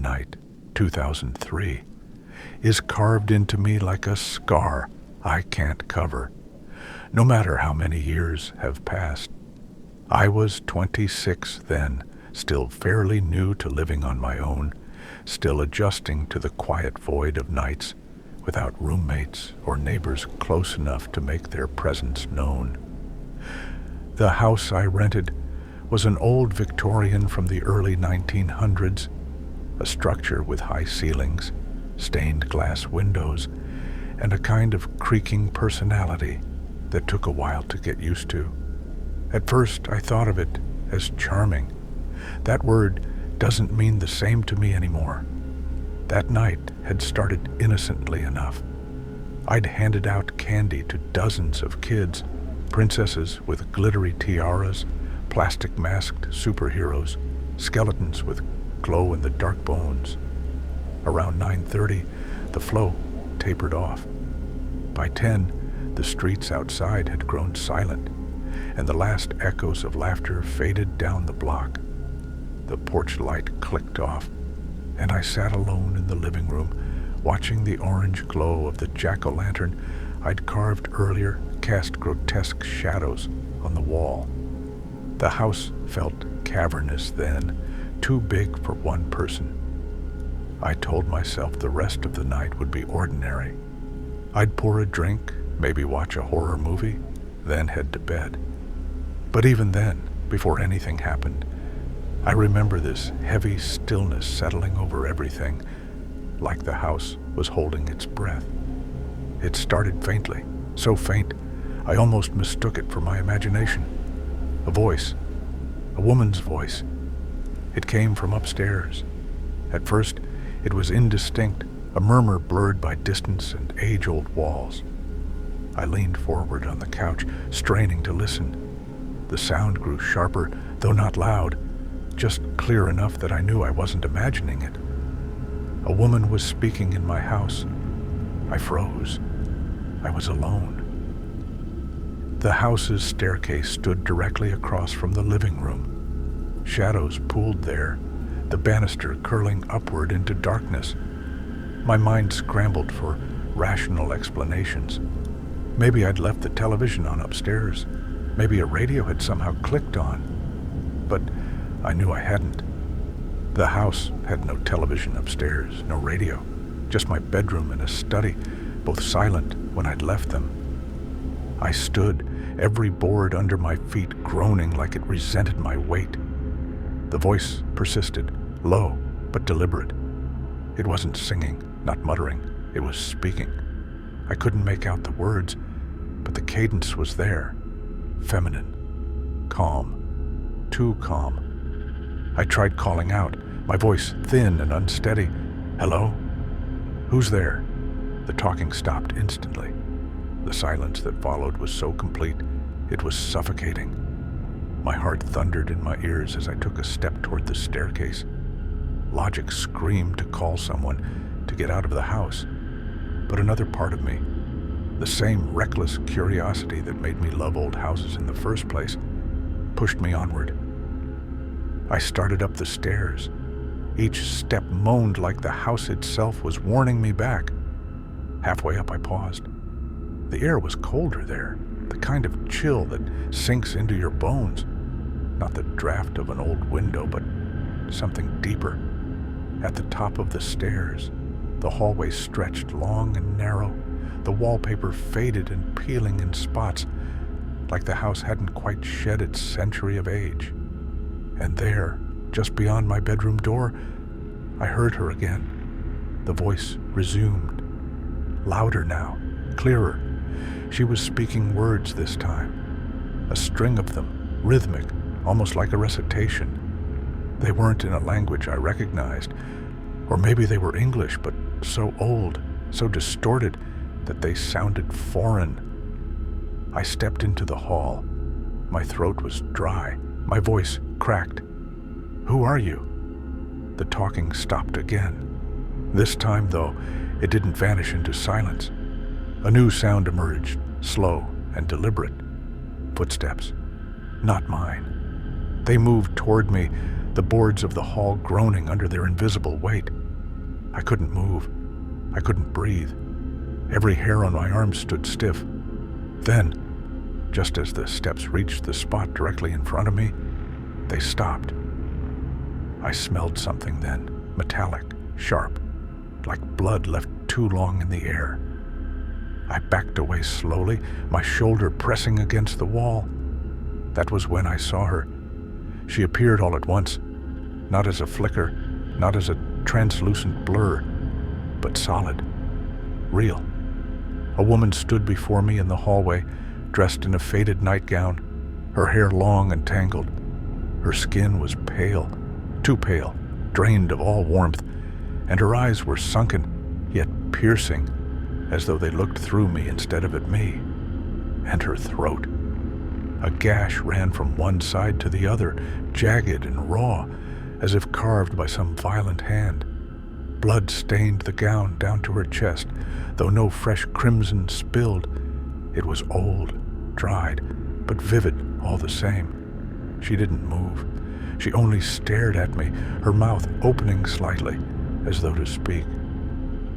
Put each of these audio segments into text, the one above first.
night, 2003, is carved into me like a scar I can't cover, no matter how many years have passed. I was 26 then, still fairly new to living on my own, still adjusting to the quiet void of nights, without roommates or neighbors close enough to make their presence known. The house I rented was an old Victorian from the early 1900s, a structure with high ceilings, stained glass windows, and a kind of creaking personality that took a while to get used to. At first, I thought of it as charming. That word doesn't mean the same to me anymore. That night had started innocently enough. I'd handed out candy to dozens of kids, princesses with glittery tiaras, plastic-masked superheroes, skeletons with glow-in-the-dark bones. Around 9:30, the flow tapered off. By 10, the streets outside had grown silent, and the last echoes of laughter faded down the block. The porch light clicked off, and I sat alone in the living room, watching the orange glow of the jack-o'-lantern I'd carved earlier cast grotesque shadows on the wall. The house felt cavernous then, too big for one person. I told myself the rest of the night would be ordinary. I'd pour a drink, maybe watch a horror movie, then head to bed. But even then, before anything happened, I remember this heavy stillness settling over everything, like the house was holding its breath. It started faintly, so faint I almost mistook it for my imagination. A voice, a woman's voice. It came from upstairs. At first, it was indistinct, a murmur blurred by distance and age-old walls. I leaned forward on the couch, straining to listen. The sound grew sharper, though not loud, just clear enough that I knew I wasn't imagining it. A woman was speaking in my house. I froze. I was alone. The house's staircase stood directly across from the living room. Shadows pooled there, the banister curling upward into darkness. My mind scrambled for rational explanations. Maybe I'd left the television on upstairs. Maybe a radio had somehow clicked on. But I knew I hadn't. The house had no television upstairs, no radio, just my bedroom and a study, both silent when I'd left them. I stood, every board under my feet groaning like it resented my weight. The voice persisted, low but deliberate. It wasn't singing, not muttering, it was speaking. I couldn't make out the words, but the cadence was there, feminine, calm, too calm. I tried calling out, my voice thin and unsteady. Hello? Who's there? The talking stopped instantly. The silence that followed was so complete, it was suffocating. My heart thundered in my ears as I took a step toward the staircase. Logic screamed to call someone, to get out of the house. But another part of me, the same reckless curiosity that made me love old houses in the first place, pushed me onward. I started up the stairs. Each step moaned like the house itself was warning me back. Halfway up, I paused. The air was colder there, the kind of chill that sinks into your bones. Not the draft of an old window, but something deeper. At the top of the stairs, the hallway stretched long and narrow, the wallpaper faded and peeling in spots, like the house hadn't quite shed its century of age. And there, just beyond my bedroom door, I heard her again. The voice resumed. Louder now, clearer. She was speaking words this time. A string of them, rhythmic, almost like a recitation. They weren't in a language I recognized, or maybe they were English, but so old, so distorted, that they sounded foreign. I stepped into the hall. My throat was dry, my voice cracked. Who are you? The talking stopped again. This time, though, it didn't vanish into silence. A new sound emerged, slow and deliberate. Footsteps. Not mine. They moved toward me, the boards of the hall groaning under their invisible weight. I couldn't move. I couldn't breathe. Every hair on my arm stood stiff. Then, just as the steps reached the spot directly in front of me, they stopped. I smelled something then, metallic, sharp, like blood left too long in the air. I backed away slowly, my shoulder pressing against the wall. That was when I saw her. She appeared all at once, not as a flicker, not as a translucent blur, but solid, real. A woman stood before me in the hallway, dressed in a faded nightgown, her hair long and tangled. Her skin was pale, too pale, drained of all warmth, and her eyes were sunken, yet piercing, as though they looked through me instead of at me. And her throat. A gash ran from one side to the other, jagged and raw, as if carved by some violent hand. Blood stained the gown down to her chest, though no fresh crimson spilled. It was old, dried, but vivid all the same. She didn't move. She only stared at me, her mouth opening slightly, as though to speak.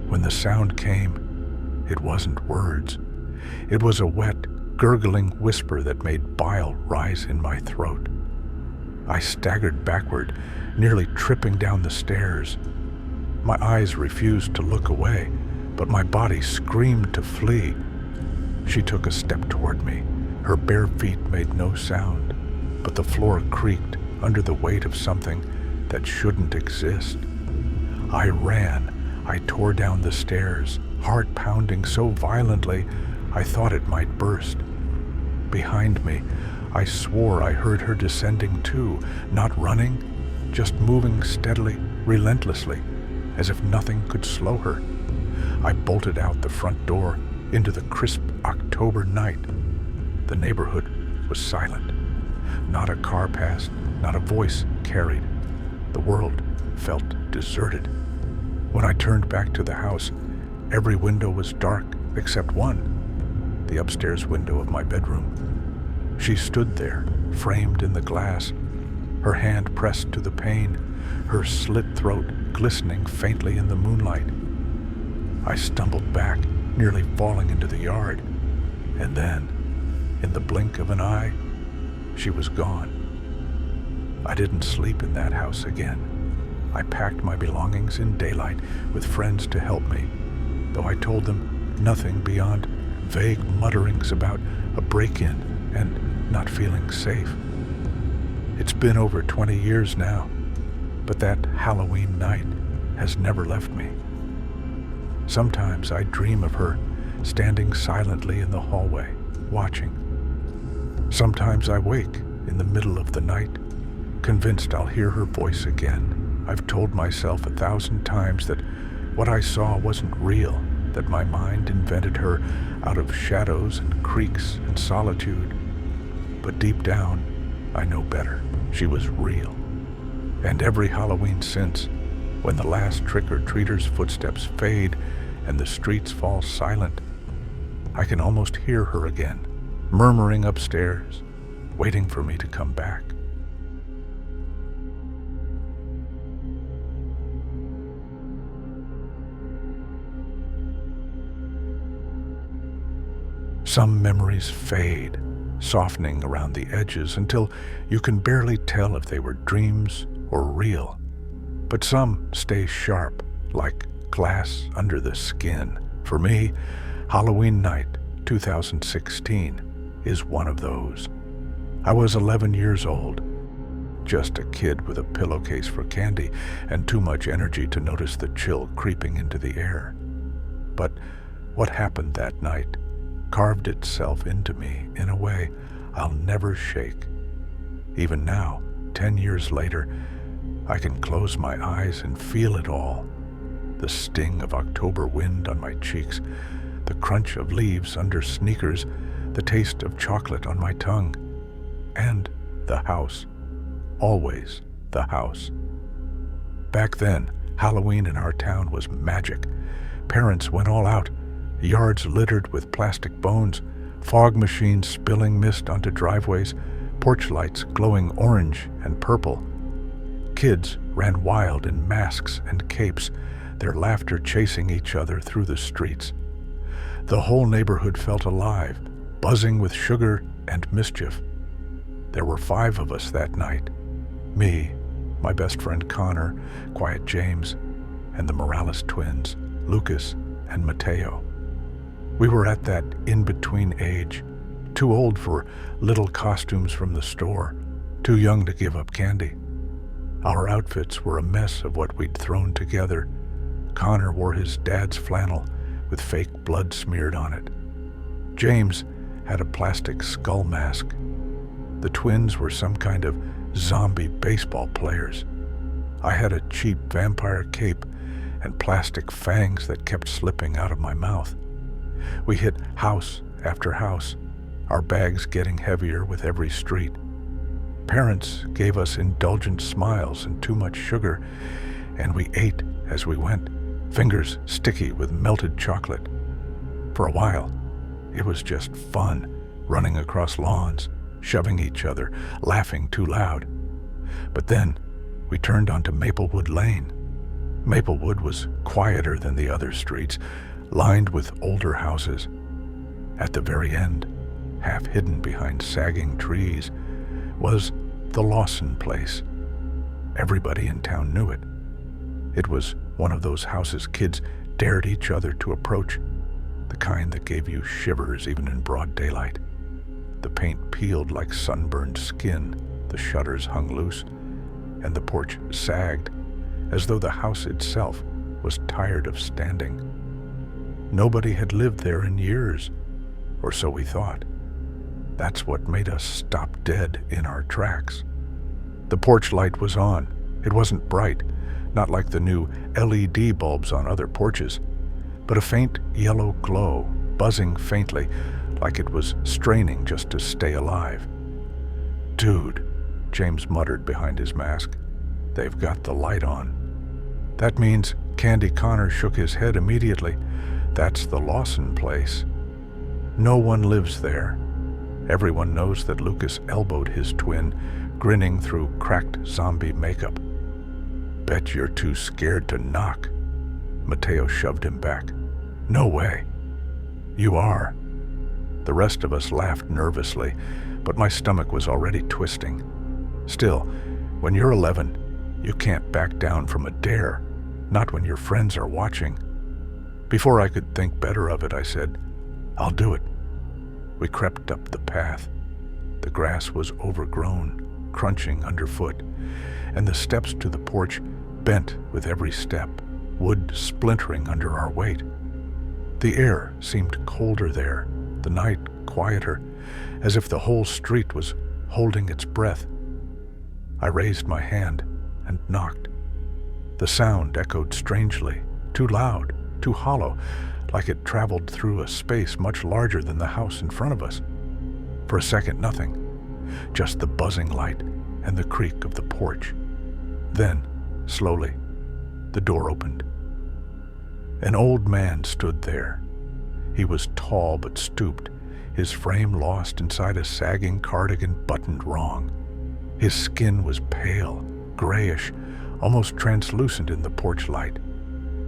When the sound came, it wasn't words. It was a wet, gurgling whisper that made bile rise in my throat. I staggered backward, nearly tripping down the stairs. My eyes refused to look away, but my body screamed to flee. She took a step toward me. Her bare feet made no sound, but the floor creaked under the weight of something that shouldn't exist. I ran. I tore down the stairs, heart pounding so violently I thought it might burst. Behind me, I swore I heard her descending too, not running, just moving steadily, relentlessly, as if nothing could slow her. I bolted out the front door into the crisp October night. The neighborhood was silent. Not a car passed, not a voice carried. The world felt deserted. When I turned back to the house, every window was dark except one, the upstairs window of my bedroom. She stood there, framed in the glass, her hand pressed to the pane, her slit throat glistening faintly in the moonlight. I stumbled back, nearly falling into the yard, and then, in the blink of an eye, she was gone. I didn't sleep in that house again. I packed my belongings in daylight with friends to help me, though I told them nothing beyond vague mutterings about a break-in and not feeling safe. It's been over 20 years now, but that Halloween night has never left me. Sometimes I dream of her standing silently in the hallway, watching. Sometimes I wake in the middle of the night, convinced I'll hear her voice again. I've told myself 1,000 times that what I saw wasn't real, that my mind invented her out of shadows and creaks and solitude. But deep down, I know better. She was real. And every Halloween since, when the last trick-or-treater's footsteps fade and the streets fall silent, I can almost hear her again, murmuring upstairs, waiting for me to come back. Some memories fade, softening around the edges until you can barely tell if they were dreams or real. But some stay sharp, like glass under the skin. For me, Halloween night 2016 is one of those. I was 11 years old, just a kid with a pillowcase for candy and too much energy to notice the chill creeping into the air. But what happened that night carved itself into me in a way I'll never shake. Even now, 10 years later, I can close my eyes and feel it all. The sting of October wind on my cheeks, the crunch of leaves under sneakers, the taste of chocolate on my tongue, and the house. Always the house. Back then, Halloween in our town was magic. Parents went all out, yards littered with plastic bones, fog machines spilling mist onto driveways, porch lights glowing orange and purple. Kids ran wild in masks and capes, their laughter chasing each other through the streets. The whole neighborhood felt alive, buzzing with sugar and mischief. There were 5 of us that night. Me, my best friend Connor, Quiet James, and the Morales twins, Lucas and Mateo. We were at that in-between age, too old for little costumes from the store, too young to give up candy. Our outfits were a mess of what we'd thrown together. Connor wore his dad's flannel with fake blood smeared on it. James had a plastic skull mask. The twins were some kind of zombie baseball players. I had a cheap vampire cape and plastic fangs that kept slipping out of my mouth. We hit house after house, our bags getting heavier with every street. Parents gave us indulgent smiles and too much sugar, and we ate as we went, fingers sticky with melted chocolate. For a while, it was just fun, running across lawns, shoving each other, laughing too loud. But then we turned onto Maplewood Lane. Maplewood was quieter than the other streets, lined with older houses. At the very end, half hidden behind sagging trees, was the Lawson place. Everybody in town knew it. It was one of those houses kids dared each other to approach, the kind that gave you shivers even in broad daylight. The paint peeled like sunburned skin, the shutters hung loose, and the porch sagged as though the house itself was tired of standing. Nobody had lived there in years, or so we thought. That's what made us stop dead in our tracks. The porch light was on. It wasn't bright, not like the new LED bulbs on other porches, but a faint yellow glow, buzzing faintly, like it was straining just to stay alive. "Dude," James muttered behind his mask, "they've got the light on." That means Candy Connor shook his head immediately. That's the Lawson place. No one lives there. Everyone knows that Lucas elbowed his twin, grinning through cracked zombie makeup. "Bet you're too scared to knock." Mateo shoved him back. "No way." "You are." The rest of us laughed nervously, but my stomach was already twisting. Still, when you're 11, you can't back down from a dare, not when your friends are watching. Before I could think better of it, I said, "I'll do it." We crept up the path. The grass was overgrown, crunching underfoot, and the steps to the porch bent with every step, wood splintering under our weight. The air seemed colder there, the night quieter, as if the whole street was holding its breath. I raised my hand and knocked. The sound echoed strangely, too loud, too hollow, like it traveled through a space much larger than the house in front of us. For a second, nothing, just the buzzing light and the creak of the porch. Then, slowly, the door opened. An old man stood there. He was tall but stooped, his frame lost inside a sagging cardigan buttoned wrong. His skin was pale, grayish, almost translucent in the porch light.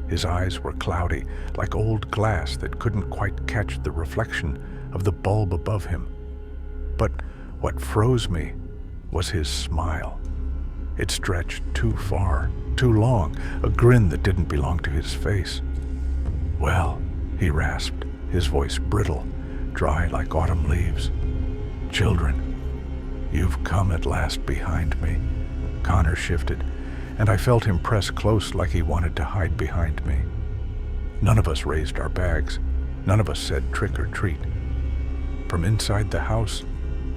His eyes were cloudy, like old glass that couldn't quite catch the reflection of the bulb above him. But what froze me was his smile. It stretched too far, too long, a grin that didn't belong to his face. "Well," he rasped, his voice brittle, dry like autumn leaves. "Children, you've come at last behind me." Connor shifted, and I felt him press close like he wanted to hide behind me. None of us raised our bags. None of us said trick or treat. From inside the house,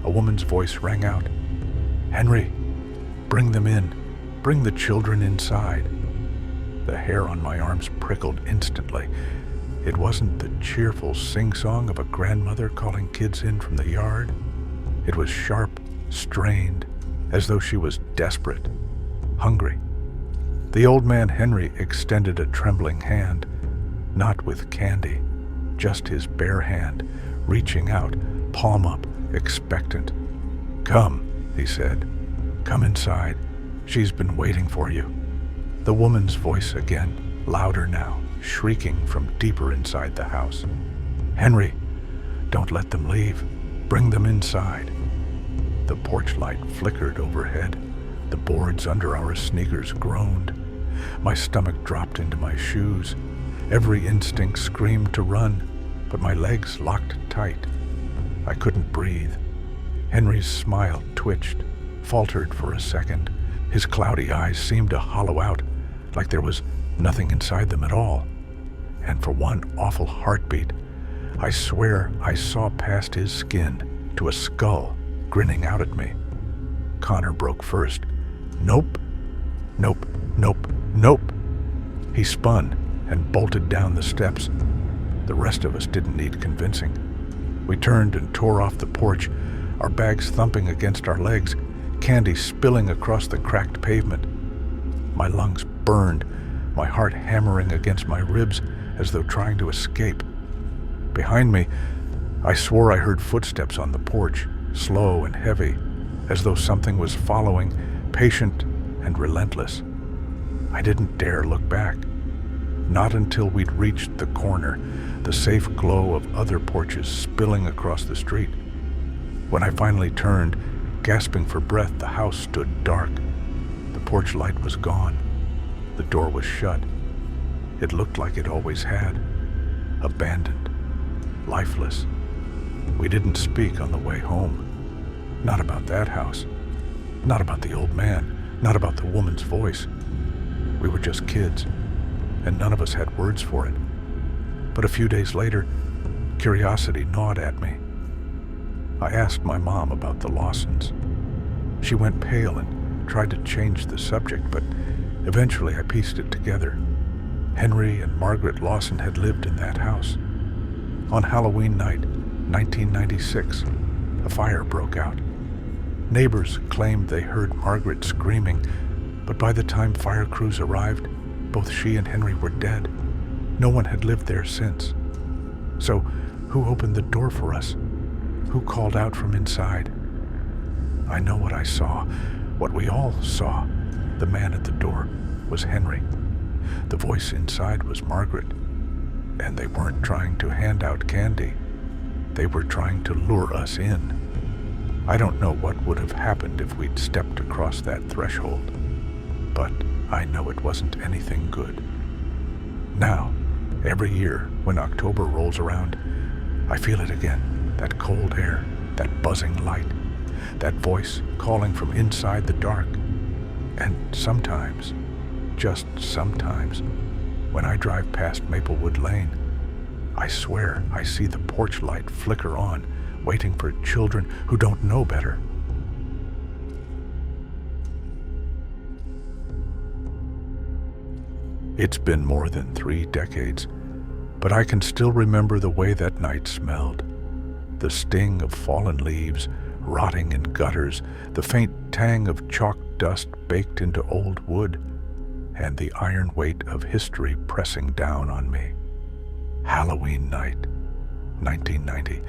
a woman's voice rang out. "Henry, bring them in. Bring the children inside." The hair on my arms prickled instantly. It wasn't the cheerful sing-song of a grandmother calling kids in from the yard. It was sharp, strained, as though she was desperate, hungry. The old man Henry extended a trembling hand, not with candy, just his bare hand, reaching out, palm up, expectant. "Come," he said. "Come inside. She's been waiting for you." The woman's voice again, louder now, shrieking from deeper inside the house. "Henry, don't let them leave. Bring them inside." The porch light flickered overhead. The boards under our sneakers groaned. My stomach dropped into my shoes. Every instinct screamed to run, but my legs locked tight. I couldn't breathe. Henry's smile twitched, faltered for a second. His cloudy eyes seemed to hollow out, like there was nothing inside them at all. And for one awful heartbeat, I swear I saw past his skin to a skull grinning out at me. Connor broke first. "Nope, nope, nope, nope." He spun and bolted down the steps. The rest of us didn't need convincing. We turned and tore off the porch, our bags thumping against our legs, candy spilling across the cracked pavement. My lungs burned, my heart hammering against my ribs as though trying to escape. Behind me, I swore I heard footsteps on the porch, slow and heavy, as though something was following, patient and relentless. I didn't dare look back. Not until we'd reached the corner, the safe glow of other porches spilling across the street. When I finally turned, gasping for breath, the house stood dark. The porch light was gone. The door was shut. It looked like it always had. Abandoned. Lifeless. We didn't speak on the way home. Not about that house. Not about the old man. Not about the woman's voice. We were just kids, and none of us had words for it. But a few days later, curiosity gnawed at me. I asked my mom about the Lawsons. She went pale and tried to change the subject, but eventually I pieced it together. Henry and Margaret Lawson had lived in that house. On Halloween night, 1996, a fire broke out. Neighbors claimed they heard Margaret screaming, but by the time fire crews arrived, both she and Henry were dead. No one had lived there since. So, who opened the door for us? Who called out from inside? I know what I saw, what we all saw. The man at the door was Henry. The voice inside was Margaret. And they weren't trying to hand out candy. They were trying to lure us in. I don't know what would have happened if we'd stepped across that threshold, but I know it wasn't anything good. Now, every year when October rolls around, I feel it again, that cold air, that buzzing light, that voice calling from inside the dark. And sometimes, just sometimes, when I drive past Maplewood Lane, I swear I see the porch light flicker on, waiting for children who don't know better. It's been more than 3 decades, but I can still remember the way that night smelled. The sting of fallen leaves, rotting in gutters, the faint tang of chalk dust baked into old wood, and the iron weight of history pressing down on me. Halloween night, 1990.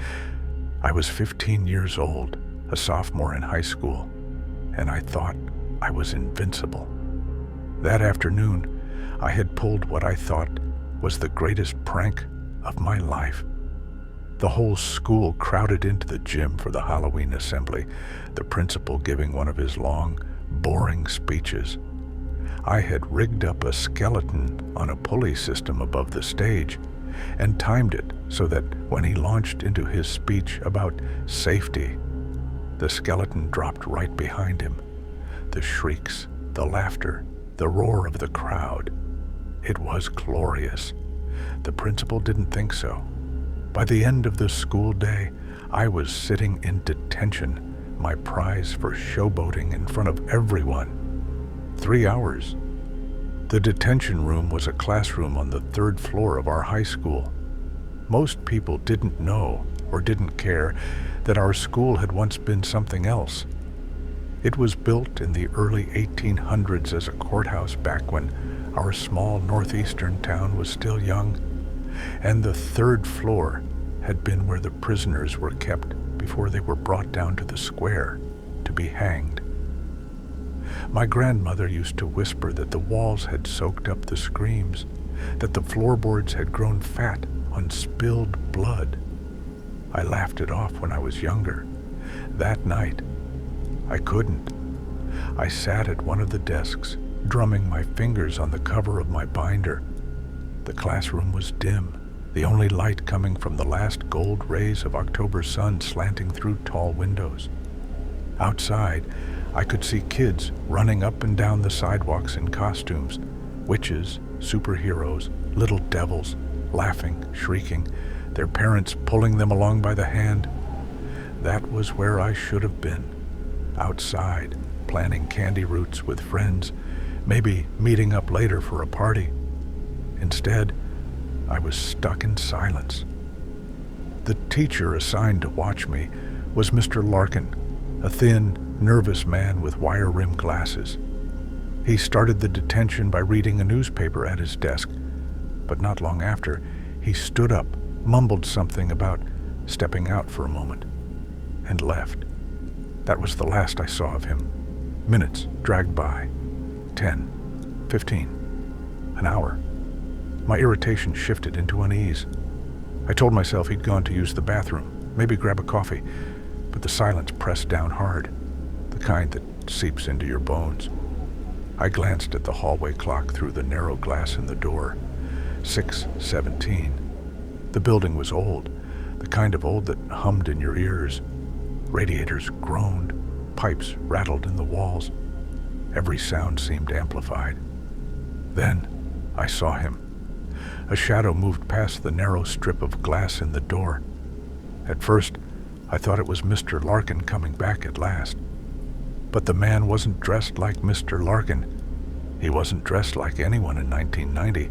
I was 15 years old, a sophomore in high school, and I thought I was invincible. That afternoon, I had pulled what I thought was the greatest prank of my life. The whole school crowded into the gym for the Halloween assembly, the principal giving one of his long, boring speeches. I had rigged up a skeleton on a pulley system above the stage and timed it so that when he launched into his speech about safety, the skeleton dropped right behind him. The shrieks, the laughter, the roar of the crowd. It was glorious. The principal didn't think so. By the end of the school day, I was sitting in detention, my prize for showboating in front of everyone. 3 hours. The detention room was a classroom on the 3rd floor of our high school. Most people didn't know or didn't care that our school had once been something else. It was built in the early 1800s as a courthouse back when our small northeastern town was still young, and the 3rd floor had been where the prisoners were kept before they were brought down to the square to be hanged. My grandmother used to whisper that the walls had soaked up the screams, that the floorboards had grown fat on spilled blood. I laughed it off when I was younger. That night, I couldn't. I sat at one of the desks, drumming my fingers on the cover of my binder. The classroom was dim, the only light coming from the last gold rays of October sun slanting through tall windows. Outside, I could see kids running up and down the sidewalks in costumes, witches, superheroes, little devils, laughing, shrieking, their parents pulling them along by the hand. That was where I should have been, outside, planning candy routes with friends, maybe meeting up later for a party. Instead, I was stuck in silence. The teacher assigned to watch me was Mr. Larkin, a thin, nervous man with wire-rimmed glasses. He started the detention by reading a newspaper at his desk, but not long after, he stood up, mumbled something about stepping out for a moment, and left. That was the last I saw of him. Minutes dragged by. 10, 15, an hour. My irritation shifted into unease. I told myself he'd gone to use the bathroom, maybe grab a coffee, but the silence pressed down hard, the kind that seeps into your bones. I glanced at the hallway clock through the narrow glass in the door. 6:17. The building was old, the kind of old that hummed in your ears. Radiators groaned, pipes rattled in the walls. Every sound seemed amplified. Then I saw him. A shadow moved past the narrow strip of glass in the door. At first, I thought it was Mr. Larkin coming back at last. But the man wasn't dressed like Mr. Larkin. He wasn't dressed like anyone in 1990.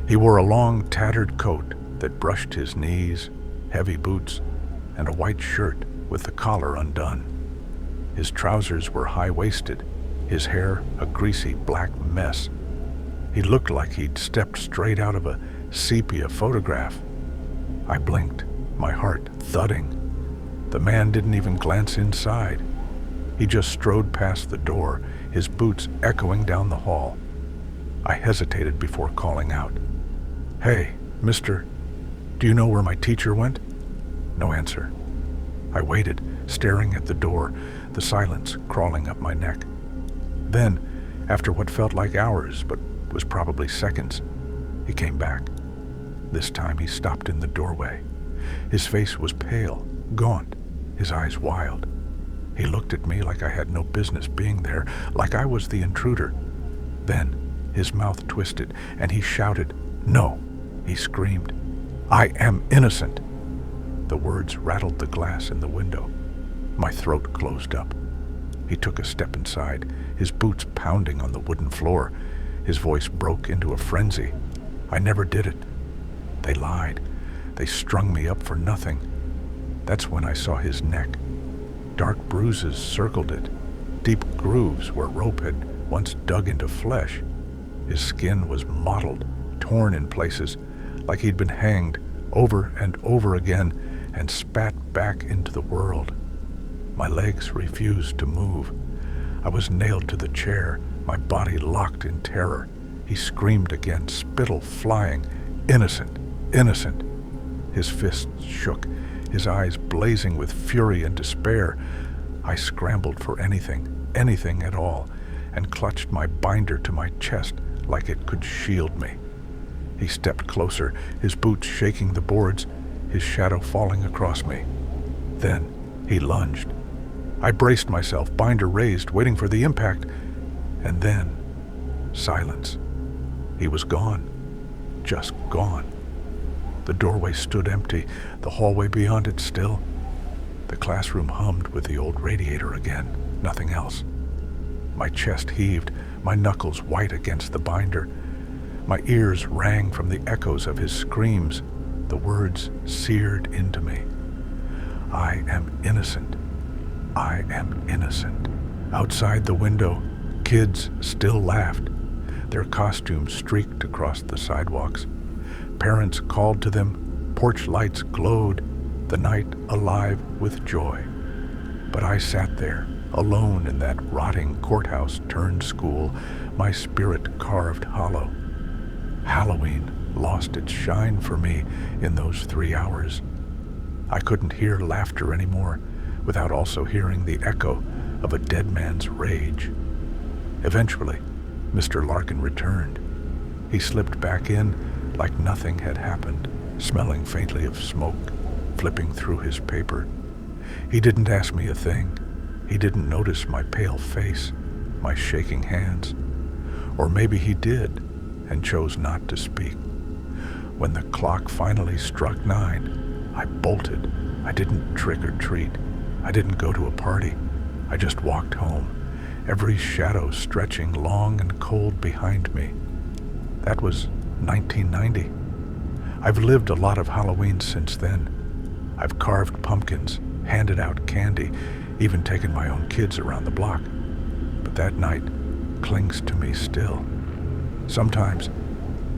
He wore a long, tattered coat that brushed his knees, heavy boots, and a white shirt with the collar undone. His trousers were high-waisted, his hair a greasy black mess. He looked like he'd stepped straight out of a sepia photograph. I blinked, my heart thudding. The man didn't even glance inside. He just strode past the door, his boots echoing down the hall. I hesitated before calling out. "Hey, mister, do you know where my teacher went?" No answer. I waited, staring at the door, the silence crawling up my neck. Then, after what felt like hours, but was probably seconds, he came back. This time he stopped in the doorway. His face was pale, gaunt, his eyes wild. He looked at me like I had no business being there, like I was the intruder. Then his mouth twisted, and he shouted, "No!" He screamed, "I am innocent!" The words rattled the glass in the window. My throat closed up. He took a step inside, his boots pounding on the wooden floor. His voice broke into a frenzy. "I never did it. They lied. They strung me up for nothing." That's when I saw his neck. Dark bruises circled it, deep grooves where rope had once dug into flesh. His skin was mottled, torn in places, like he'd been hanged over and over again and spat back into the world. My legs refused to move. I was nailed to the chair, my body locked in terror. He screamed again, spittle flying, "Innocent! Innocent!" His fists shook, his eyes blazing with fury and despair. I scrambled for anything at all, and clutched my binder to my chest like it could shield me. He stepped closer, his boots shaking the boards, his shadow falling across me. Then he lunged. I braced myself, binder raised, waiting for the impact, and then silence. He was gone, just gone. The doorway stood empty, the hallway beyond it still. The classroom hummed with the old radiator again, nothing else. My chest heaved, my knuckles white against the binder. My ears rang from the echoes of his screams. The words seared into me. "I am innocent. I am innocent." Outside the window, kids still laughed. Their costumes streaked across the sidewalks. Parents called to them, porch lights glowed, the night alive with joy. But I sat there, Alone in that rotting courthouse turned school, my spirit carved hollow. Halloween lost its shine for me in those 3 hours. I couldn't hear laughter anymore without also hearing the echo of a dead man's rage. Eventually, Mr. Larkin returned. He slipped back in like nothing had happened, smelling faintly of smoke, flipping through his paper. He didn't ask me a thing. He didn't notice my pale face, my shaking hands. Or maybe he did and chose not to speak. When the clock finally struck 9, I bolted. I didn't trick or treat. I didn't go to a party. I just walked home, every shadow stretching long and cold behind me. That was 1990. I've lived a lot of Halloween since then. I've carved pumpkins, handed out candy, even taken my own kids around the block. But that night clings to me still. Sometimes,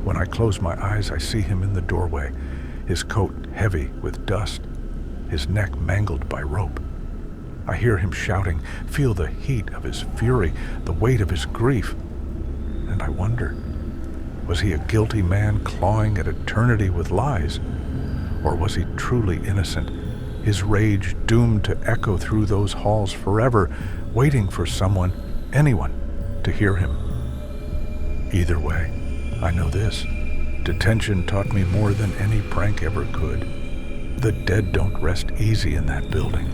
when I close my eyes, I see him in the doorway, his coat heavy with dust, his neck mangled by rope. I hear him shouting, feel the heat of his fury, the weight of his grief. And I wonder, was he a guilty man clawing at eternity with lies? Or was he truly innocent, his rage doomed to echo through those halls forever, waiting for someone, anyone, to hear him? Either way, I know this. Detention taught me more than any prank ever could. The dead don't rest easy in that building.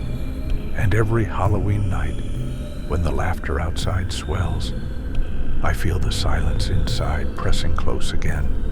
And every Halloween night, when the laughter outside swells, I feel the silence inside pressing close again.